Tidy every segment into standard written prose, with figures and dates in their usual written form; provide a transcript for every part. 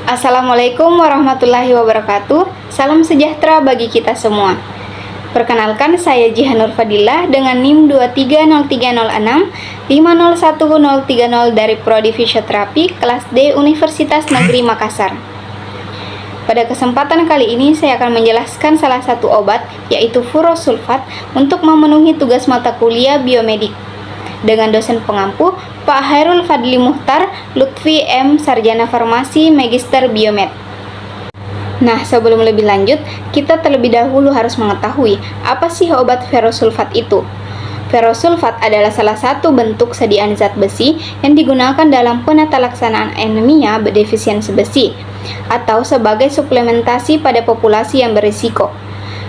Assalamualaikum warahmatullahi wabarakatuh. Salam sejahtera bagi kita semua. Perkenalkan, saya Jihan Nur Fadilah dengan NIM 2303065011030 dari Prodi Fisioterapi kelas D Universitas Negeri Makassar. Pada kesempatan kali ini saya akan menjelaskan salah satu obat, yaitu furosulfat, untuk memenuhi tugas mata kuliah biomedik dengan dosen pengampu Pak Hairul Fadli Muhtar Lutfi M, Sarjana Farmasi Magister Biomed. Nah, sebelum lebih lanjut, kita terlebih dahulu harus mengetahui apa sih obat furosulfat itu. Furosulfat adalah salah satu bentuk sediaan zat besi yang digunakan dalam penata laksanaan anemia defisiensi besi atau sebagai suplementasi pada populasi yang berisiko.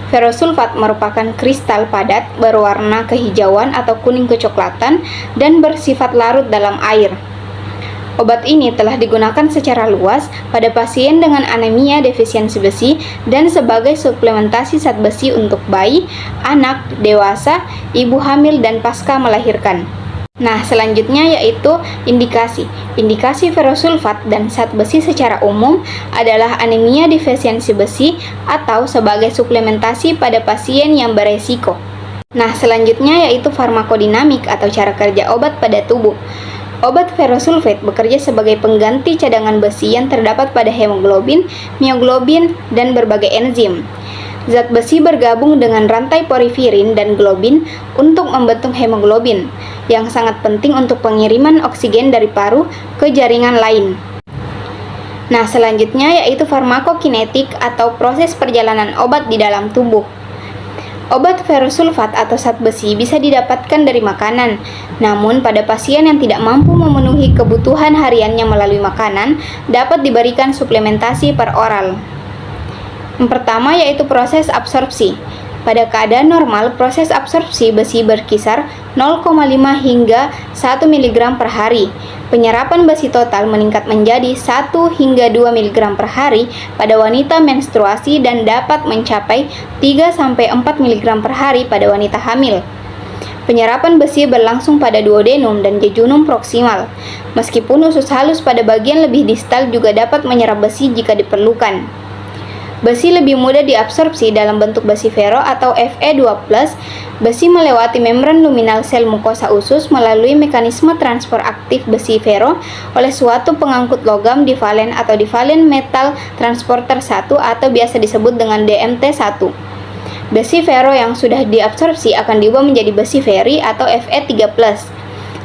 Furosulfat merupakan kristal padat berwarna kehijauan atau kuning kecoklatan dan bersifat larut dalam air. Obat ini telah digunakan secara luas pada pasien dengan anemia defisiensi besi dan sebagai suplementasi zat besi untuk bayi, anak, dewasa, ibu hamil, dan pasca melahirkan. Nah, selanjutnya yaitu indikasi. Indikasi furosulfat dan zat besi secara umum adalah anemia defisiensi besi atau sebagai suplementasi pada pasien yang beresiko. Nah, selanjutnya yaitu farmakodinamik atau cara kerja obat pada tubuh. Obat furosulfat bekerja sebagai pengganti cadangan besi yang terdapat pada hemoglobin, mioglobin, dan berbagai enzim. Zat besi bergabung dengan rantai porfirin dan globin untuk membentuk hemoglobin, yang sangat penting untuk pengiriman oksigen dari paru ke jaringan lain. Nah, selanjutnya yaitu farmakokinetik atau proses perjalanan obat di dalam tubuh. Obat furosulfat atau zat besi bisa didapatkan dari makanan, namun pada pasien yang tidak mampu memenuhi kebutuhan hariannya melalui makanan, dapat diberikan suplementasi per oral. Yang pertama yaitu proses absorpsi. Pada keadaan normal, proses absorpsi besi berkisar 0,5 hingga 1 mg per hari. Penyerapan besi total meningkat menjadi 1 hingga 2 mg per hari pada wanita menstruasi dan dapat mencapai 3-4 mg per hari pada wanita hamil. Penyerapan besi berlangsung pada duodenum dan jejunum proksimal. Meskipun usus halus pada bagian lebih distal juga dapat menyerap besi jika diperlukan. Besi lebih mudah diabsorpsi dalam bentuk besi fero atau Fe2+. Besi melewati membran luminal sel mukosa usus melalui mekanisme transfer aktif besi fero oleh suatu pengangkut logam divalen atau divalen metal transporter 1 atau biasa disebut dengan DMT1. Besi fero yang sudah diabsorpsi akan diubah menjadi besi feri atau Fe3+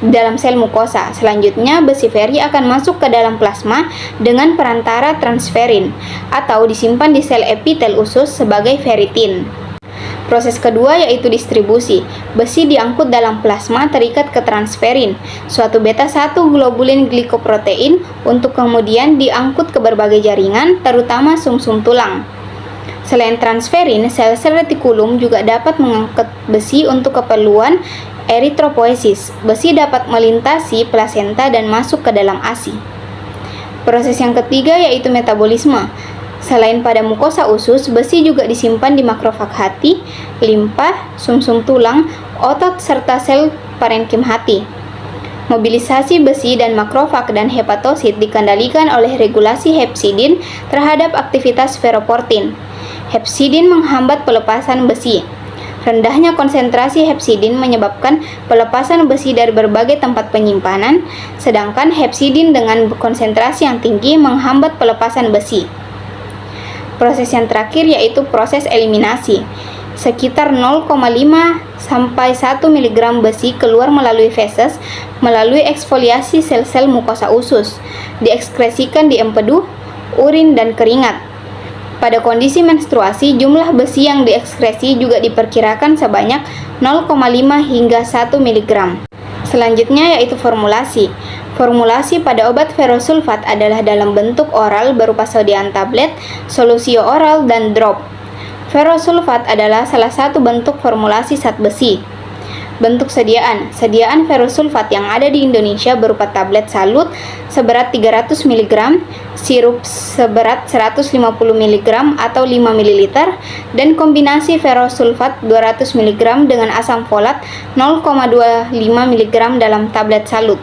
dalam sel mukosa. Selanjutnya, besi feri akan masuk ke dalam plasma dengan perantara transferin atau disimpan di sel epitel usus sebagai ferritin. Proses kedua yaitu distribusi. Besi diangkut dalam plasma terikat ke transferin, suatu beta-1 globulin glikoprotein, untuk kemudian diangkut ke berbagai jaringan, terutama sumsum tulang. Selain transferin, sel-sel retikulum juga dapat mengangkut besi untuk keperluan eritropoiesis. Besi dapat melintasi plasenta dan masuk ke dalam ASI. Proses yang ketiga yaitu metabolisme. Selain pada mukosa usus, besi juga disimpan di makrofag hati, limpa, sumsum tulang, otot, serta sel parenkim hati. Mobilisasi besi dan makrofag dan hepatosit dikendalikan oleh regulasi hepsidin terhadap aktivitas ferroportin. Hepsidin menghambat pelepasan besi. Rendahnya konsentrasi hepsidin menyebabkan pelepasan besi dari berbagai tempat penyimpanan, sedangkan hepsidin dengan konsentrasi yang tinggi menghambat pelepasan besi. Proses yang terakhir yaitu proses eliminasi. Sekitar 0,5 sampai 1 mg besi keluar melalui feses melalui eksfoliasi sel-sel mukosa usus, diekskresikan di empedu, urin, dan keringat. Pada kondisi menstruasi, jumlah besi yang diekskresi juga diperkirakan sebanyak 0,5 hingga 1 mg. Selanjutnya yaitu formulasi. Formulasi pada obat furosulfat adalah dalam bentuk oral berupa sodium tablet, solusi oral, dan drop. Furosulfat adalah salah satu bentuk formulasi zat besi. Bentuk sediaan. Sediaan furosulfat yang ada di Indonesia berupa tablet salut seberat 300 mg, sirup seberat 150 mg atau 5 ml, dan kombinasi furosulfat 200 mg dengan asam folat 0,25 mg dalam tablet salut.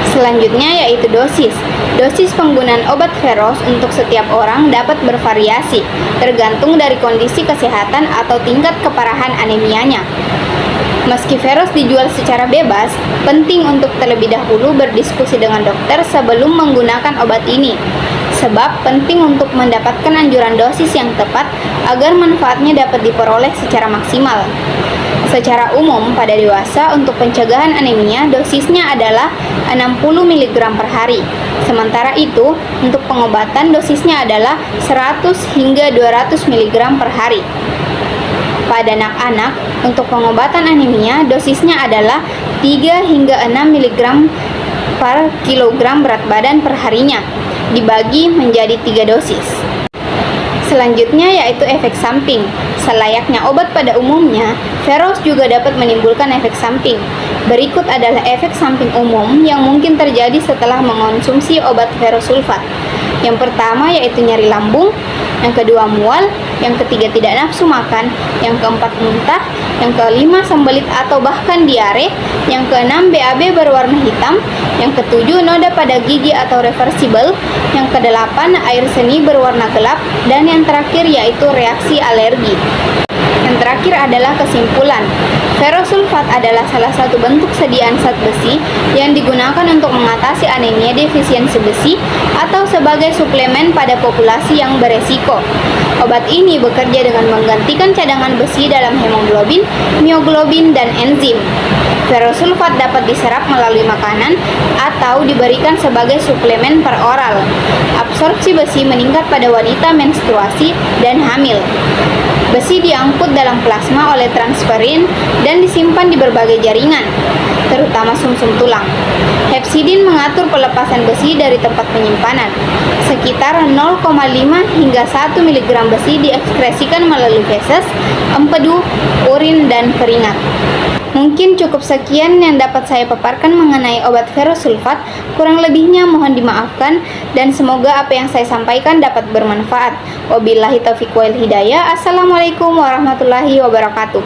Selanjutnya yaitu dosis. Dosis penggunaan obat Veros untuk setiap orang dapat bervariasi, tergantung dari kondisi kesehatan atau tingkat keparahan anemianya. Meski Veros dijual secara bebas, penting untuk terlebih dahulu berdiskusi dengan dokter sebelum menggunakan obat ini. Sebab penting untuk mendapatkan anjuran dosis yang tepat agar manfaatnya dapat diperoleh secara maksimal. Secara umum, pada dewasa untuk pencegahan anemia dosisnya adalah 60 mg per hari. Sementara itu, untuk pengobatan dosisnya adalah 100 hingga 200 mg per hari. Pada anak-anak, untuk pengobatan anemia dosisnya adalah 3 hingga 6 mg per kilogram berat badan per harinya, dibagi menjadi 3 dosis. Selanjutnya yaitu efek samping. Selayaknya obat pada umumnya, Veros juga dapat menimbulkan efek samping. Berikut adalah efek samping umum yang mungkin terjadi setelah mengonsumsi obat Verosulfat. Yang pertama yaitu nyeri lambung, yang kedua mual, yang ketiga tidak nafsu makan, yang keempat muntah, yang kelima sembelit atau bahkan diare, yang keenam BAB berwarna hitam, yang ketujuh noda pada gigi atau reversible, yang kedelapan air seni berwarna gelap, dan yang terakhir yaitu reaksi alergi. Yang terakhir adalah kesimpulan. Verosulfat adalah salah satu bentuk sediaan zat besi yang digunakan untuk mengatasi anemia defisiensi besi atau sebagai suplemen pada populasi yang beresiko. Obat ini bekerja dengan menggantikan cadangan besi dalam hemoglobin, mioglobin, dan enzim. Verosulfat dapat diserap melalui makanan atau diberikan sebagai suplemen per oral. Absorpsi besi meningkat pada wanita menstruasi dan hamil. Besi diangkut dalam plasma oleh transferin dan disimpan di berbagai jaringan, terutama sumsum tulang. Hepsidin mengatur pelepasan besi dari tempat penyimpanan. Sekitar 0,5 hingga 1 mg besi diekskresikan melalui feses, empedu, urin, dan keringat. Mungkin cukup sekian yang dapat saya paparkan mengenai obat Verosulfat. Kurang lebihnya mohon dimaafkan dan semoga apa yang saya sampaikan dapat bermanfaat. Wabillahi taufiq wal hidayah. Assalamualaikum warahmatullahi wabarakatuh.